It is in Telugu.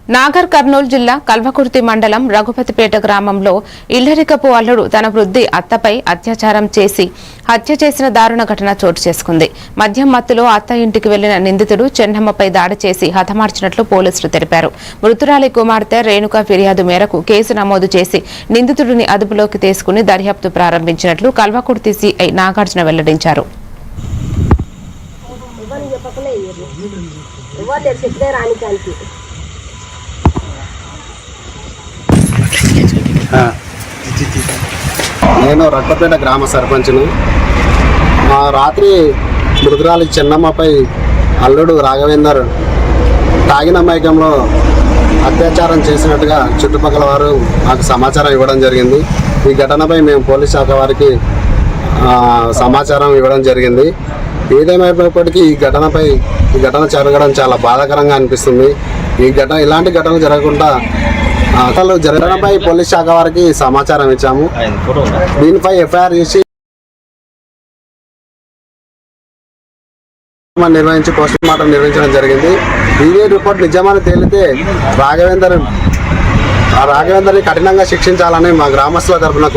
నాగర్ కర్నూలు జిల్లా కల్వకుర్తి మండలం రఘుపతిపేట గ్రామంలో ఇల్లరికపు అల్లుడు తన వృద్ధి అత్తపై అత్యాచారం చేసి హత్య చేసిన దారుణ ఘటన చోటు చేసుకుంది. మద్యం మత్తులో అత్త ఇంటికి వెళ్లిన నిందితుడు చెన్నమ్మపై దాడి చేసి హతమార్చినట్లు పోలీసులు తెలిపారు. మృతురాలి కుమార్తె రేణుక ఫిర్యాదు మేరకు కేసు నమోదు చేసి నిందితుడిని అదుపులోకి తీసుకుని దర్యాప్తు ప్రారంభించినట్లు కల్వకుర్తి సిఐ నాగార్జున వెల్లడించారు. నేను రఘుపతిపేట గ్రామ సర్పంచ్ను. రాత్రి మృతురాలి చెన్నమ్మపై అల్లుడు రాఘవేందర్ తాగిన మైకంలో అత్యాచారం చేసినట్టుగా చుట్టుపక్కల వారు మాకు సమాచారం ఇవ్వడం జరిగింది. ఈ ఘటనపై మేము పోలీస్ శాఖ వారికి సమాచారం ఇవ్వడం జరిగింది. ఏదేమైనప్పటికీ ఈ ఘటన జరగడం చాలా బాధాకరంగా అనిపిస్తుంది. ఇలాంటి ఘటనలు జరగకుండా అసలు జరగడంపై పోలీస్ శాఖ వారికి సమాచారం ఇచ్చాము. దీనిపై ఎఫ్ఐఆర్ చేసి నిర్వహించి పోస్ట్ మార్టం నిర్వహించడం జరిగింది. ఈవీ రిపోర్ట్ నిజమని తేలితే రాఘవేందర్ని కఠినంగా శిక్షించాలని మా గ్రామస్తుల తరఫున